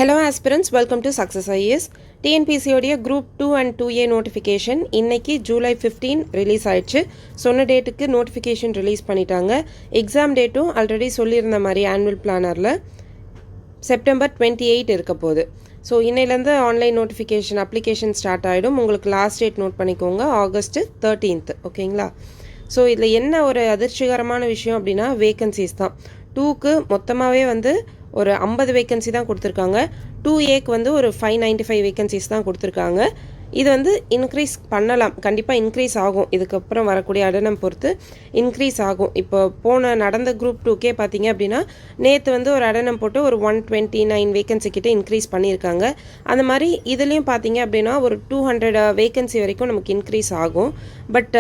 Hello aspirants, welcome to Success IAS. TNPSC Group 2 and 2A notification இன்னைக்கு July 15 release ஆயிடுச்சு. சொன்ன டேட்டுக்கு notification release பண்ணிட்டாங்க. எக்ஸாம் டேட்டும் ஆல்ரெடி சொல்லியிருந்த மாதிரி ஆனுவல் பிளானரில் செப்டம்பர் 28 இருக்க போகுது. ஸோ இன்னையிலேருந்து ஆன்லைன் நோட்டிஃபிகேஷன் அப்ளிகேஷன் ஸ்டார்ட் ஆகிடும். உங்களுக்கு லாஸ்ட் டேட் நோட் பண்ணிக்கோங்க, ஆகஸ்ட் 13th. ஓகேங்களா? ஸோ இதில் என்ன ஒரு அதிர்ச்சிகரமான விஷயம் அப்படின்னா வேக்கன்சிஸ் தான். 2க்கு மொத்தமாகவே ஒரு 50 வேக்கன்சி தான் கொடுத்துருக்காங்க. 2Aக்கு ஒரு 595 வேக்கன்சிஸ் தான் கொடுத்துருக்காங்க. இது இன்க்ரீஸ் பண்ணலாம், கண்டிப்பாக இன்க்ரீஸ் ஆகும். இதுக்கப்புறம் வரக்கூடிய அடனம் பொறுத்து இன்க்ரீஸ் ஆகும். இப்போ நடந்த குரூப் 2கே பார்த்தீங்க அப்படின்னா நேற்று ஒரு அடனம் போட்டு ஒரு 129 வேக்கன்சி கிட்டே இன்க்ரீஸ் பண்ணியிருக்காங்க. அந்த மாதிரி இதுலேயும் பார்த்தீங்க அப்படின்னா ஒரு 200 வேக்கன்சி வரைக்கும் நமக்கு இன்க்ரீஸ் ஆகும். பட்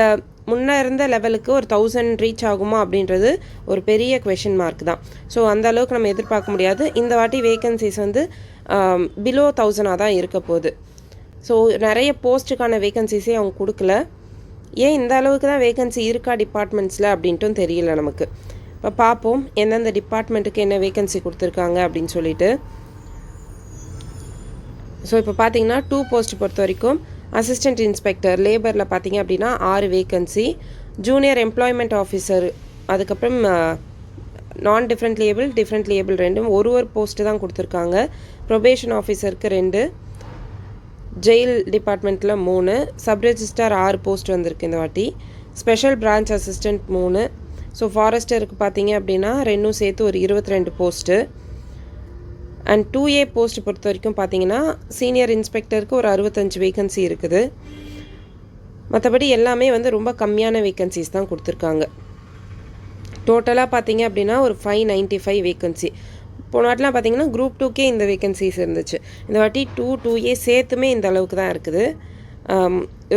முன்னே இருந்த லெவலுக்கு ஒரு 1000 ரீச் ஆகுமா அப்படின்றது ஒரு பெரிய கொஷின் மார்க் தான். ஸோ அந்த அளவுக்கு நம்ம எதிர்பார்க்க முடியாது. இந்த வாட்டி வேக்கன்சிஸ் பிலோ 1000 தான் இருக்க போகுது. ஸோ நிறைய போஸ்ட்டுக்கான வேக்கன்சிஸே அவங்க கொடுக்கல. ஏன் இந்த அளவுக்கு தான் வேக்கன்சி இருக்கா டிபார்ட்மெண்ட்ஸில் அப்படின்ட்டும் தெரியல நமக்கு. இப்போ பார்ப்போம் எந்தெந்த டிபார்ட்மெண்ட்டுக்கு என்ன வேக்கன்சி கொடுத்துருக்காங்க அப்படின்னு சொல்லிட்டு. ஸோ இப்போ பார்த்தீங்கன்னா 2 போஸ்ட் பொறுத்த வரைக்கும் அசிஸ்டன்ட் இன்ஸ்பெக்டர் லேபரில் பார்த்தீங்க அப்படின்னா 6 வேக்கன்சி, ஜூனியர் எம்ப்ளாய்மெண்ட் ஆஃபீஸர், அதுக்கப்புறம் நான் டிஃப்ரெண்ட் லேபிள் ரெண்டும் ஒரு போஸ்ட்டு தான் கொடுத்துருக்காங்க. ப்ரொபேஷன் ஆஃபீஸருக்கு 2, ஜெயில் டிபார்ட்மெண்ட்டில் 3, சப் ரெஜிஸ்டார் 6 போஸ்ட் வந்திருக்கு இந்த வாட்டி, ஸ்பெஷல் பிரான்ச் அசிஸ்டண்ட் 3. ஸோ ஃபாரஸ்டருக்கு பார்த்தீங்க அப்படின்னா 2 சேர்த்து ஒரு 22 போஸ்ட்டு. அண்ட் 2A போஸ்ட் பொறுத்த வரைக்கும் பார்த்தீங்கன்னா சீனியர் இன்ஸ்பெக்டருக்கு ஒரு 65 வேக்கன்சி இருக்குது. மற்றபடி எல்லாமே ரொம்ப கம்மியான வேக்கன்சிஸ் தான் கொடுத்துருக்காங்க. டோட்டலாக பார்த்தீங்க அப்படின்னா ஒரு 595 வேக்கன்சி. போன வாட்டிலாம் பார்த்தீங்கன்னா குரூப் 2கே இந்த வேக்கன்சிஸ் இருந்துச்சு. இந்த வாட்டி 2A சேர்த்துமே இந்த அளவுக்கு தான் இருக்குது.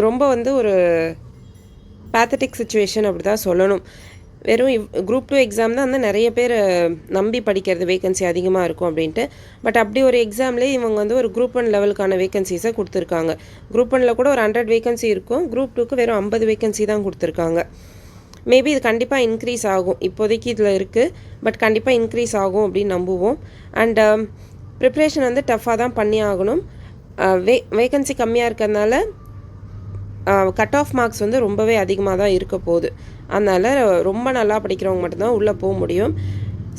ரொம்ப ஒரு பேத்தட்டிக் சுச்சுவேஷன் அப்படி தான் சொல்லணும். வெறும் குரூப் 2 எக்ஸாம் தான் நிறைய பேர் நம்பி படிக்கிறது வேக்கன்சி அதிகமாக இருக்கும் அப்படின்ட்டு. பட் அப்படி ஒரு எக்ஸாம்லேயே இவங்க ஒரு குரூப் 1 லெவலுக்கான வேக்கன்சிஸை கொடுத்துருக்காங்க. குரூப் 1ல் கூட ஒரு 100 வேக்கன்சி இருக்கும், குரூப் 2க்கு வெறும் 50 வேக்கன்சி தான் கொடுத்துருக்காங்க. மேபி இது கண்டிப்பாக இன்க்ரீஸ் ஆகும். இப்போதைக்கு இதில் இருக்குது, பட் கண்டிப்பாக இன்க்ரீஸ் ஆகும் அப்படின்னு நம்புவோம். அண்ட் ப்ரிப்ரேஷன் டஃப்பாக தான் பண்ணி ஆகணும். வேக்கன்சி கம்மியாக இருக்கிறதுனால கட் ஆஃப் மார்க்ஸ் ரொம்பவே அதிகமாக தான் இருக்க போகுது. அதனால் ரொம்ப நல்லா படிக்கிறவங்க மட்டும்தான் உள்ளே போக முடியும்.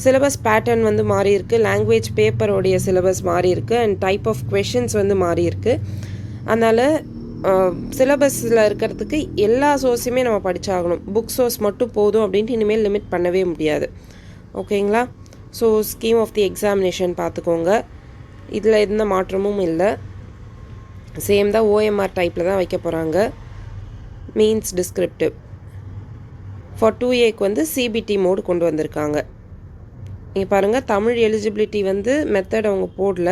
சிலபஸ் பேட்டர்ன் மாறி இருக்குது, லாங்குவேஜ் பேப்பரோடைய சிலபஸ் மாறி இருக்குது, அண்ட் டைப் ஆஃப் கொஷின்ஸ் மாறி இருக்குது. அதனால் சிலபஸில் இருக்கிறதுக்கு எல்லா சோர்ஸுமே நம்ம படித்தாகணும். புக் சோர்ஸ் மட்டும் போதும் அப்படின்ட்டு இனிமேல் லிமிட் பண்ணவே முடியாது. ஓகேங்களா? So scheme of the examination பார்த்துக்கோங்க. இதில் எந்த மாற்றமும் இல்லை, சேம் தான். OMR டைப்பில் தான் வைக்க போகிறாங்க. Means descriptive. ஃபார் 2Aக்கு CBT மோடு கொண்டு வந்திருக்காங்க. நீங்கள் பாருங்கள், தமிழ் எலிஜிபிலிட்டி மெத்தட் அவங்க போடல.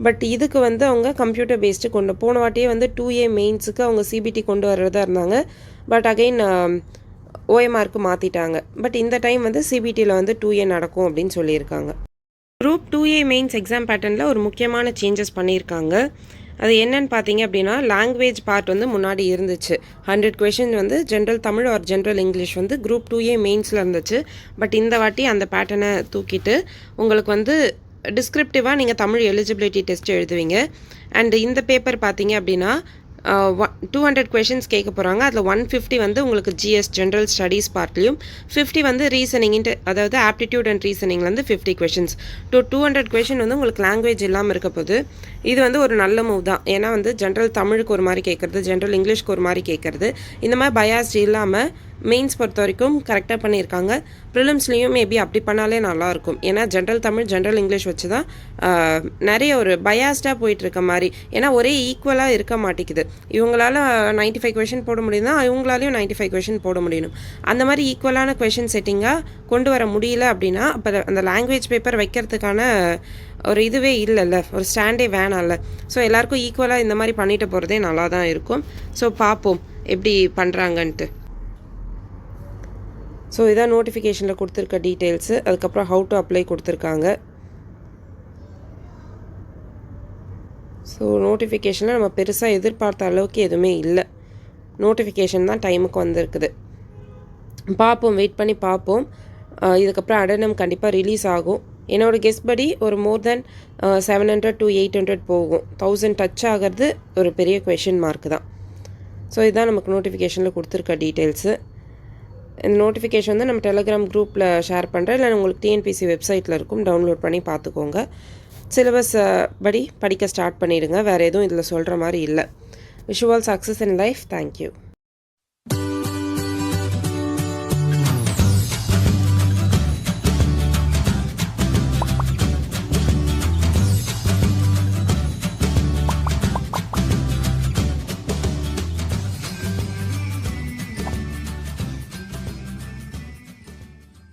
பட் இதுக்கு அவங்க கம்ப்யூட்டர் பேஸ்டு போன வாட்டியே 2A மெயின்ஸுக்கு அவங்க CBT கொண்டு வர்றதா இருந்தாங்க. பட் அகைன் OMRக்கு மாற்றிட்டாங்க. பட் இந்த டைம் CBTயில் 2A நடக்கும் அப்படின்னு சொல்லியிருக்காங்க. குரூப் 2A மெயின்ஸ் எக்ஸாம் பேட்டர்னில் ஒரு முக்கியமான சேஞ்சஸ் பண்ணியிருக்காங்க. அது என்னன்னு பார்த்தீங்க அப்படின்னா, லாங்குவேஜ் பார்ட் முன்னாடி இருந்துச்சு. 100 question general Tamil or general English group 2A மெயின்ஸில் இருந்துச்சு. பட் இந்த வாட்டி அந்த பேட்டர்னை தூக்கிட்டு உங்களுக்கு டிஸ்கிரிப்டிவாக நீங்கள் தமிழ் எலிஜிபிலிட்டி டெஸ்ட் எழுதுவீங்க. அண்ட் இந்த பேப்பர் பார்த்தீங்க அப்படின்னா 200 கொஷின்ஸ் கேட்க போகிறாங்க. அதில் 150 உங்களுக்கு GS ஜென்ரல் ஸ்டடீஸ் பார்ட்லேயும், 50 ரீசனிங், அதாவது ஆப்டிடியூட் அண்ட் ரீசனிங்லேருந்து 50 கொஷின்ஸ். 200 கொஷின் உங்களுக்கு லாங்குவேஜ் இல்லாமல் இருக்க போது. இது ஒரு நல்ல மூவ் தான். ஏன்னா ஜென்ரல் தமிழுக்கு ஒரு மாதிரி கேட்குறது, ஜென்ரல் இங்கிலீஷ்க்கு ஒரு மாதிரி கேட்குறது, இந்த மாதிரி பயாஸ்ட் இல்லாமல் மெயின்ஸ் பொறுத்த வரைக்கும் கரெக்டாக பண்ணியிருக்காங்க. ப்ரிலிம்ஸ்லேயும் மேபி அப்படி பண்ணாலே நல்லாயிருக்கும். ஏன்னா ஜென்ரல் தமிழ் ஜென்ரல் இங்கிலீஷ் வச்சு தான் நிறைய ஒரு பயாஸ்டாக போயிட்டுருக்க மாதிரி. ஏன்னா ஒரே ஈக்குவலாக இருக்க மாட்டேங்குது. இவங்களால 95 கொஷின் போட முடியுதுன்னா இவங்களாலையும் 95 கொஷின் போட முடியணும். அந்த மாதிரி ஈக்குவலான கொஷின் செட்டிங்காக கொண்டு வர முடியல அப்படின்னா அப்போ அந்த லாங்குவேஜ் பேப்பர் வைக்கிறதுக்கான ஒரு இதுவே இல்லைல்ல, ஒரு ஸ்டாண்டே வேணாம்ல. ஸோ எல்லாருக்கும் ஈக்குவலாக இந்த மாதிரி பண்ணிட்டு போகிறதே நல்லா தான் இருக்கும். ஸோ பார்ப்போம் எப்படி பண்ணுறாங்கன்ட்டு. ஸோ இதான் நோட்டிஃபிகேஷனில் கொடுத்துருக்க டீட்டெயில்ஸு. அதுக்கப்புறம் ஹவு டு அப்ளை கொடுத்துருக்காங்க. ஸோ நோட்டிஃபிகேஷனில் நம்ம பெருசாக எதிர்பார்த்த அளவுக்கு எதுவுமே இல்லை. நோட்டிஃபிகேஷன் தான் டைமுக்கு வந்திருக்குது. பார்ப்போம், வெயிட் பண்ணி பார்ப்போம். இதுக்கப்புறம் அடனம் கண்டிப்பாக ரிலீஸ் ஆகும். என்னோடய கெஸ் படி ஒரு மோர் தென் 700 to 800 போகும். 1000 டச் ஆகிறது ஒரு பெரிய கொஷின் மார்க் தான். ஸோ இதுதான் நமக்கு நோட்டிஃபிகேஷனில் கொடுத்துருக்க டீட்டெயில்ஸு. இந்த நோட்டிஃபிகேஷன் வந்து நம்ம டெலகிராம் குரூப்பில் ஷேர் பண்ணுறேன், இல்லை உங்களுக்கு டிஎன்பிசி வெப்சைட்டில் இருக்கும், டவுன்லோட் பண்ணி பார்த்துக்கோங்க. சிலபஸ் படி படிக்க ஸ்டார்ட் பண்ணிவிடுங்க. வேறு எதுவும் இதில் சொல்கிற மாதிரி இல்லை. Wish you all success in life. Thank you.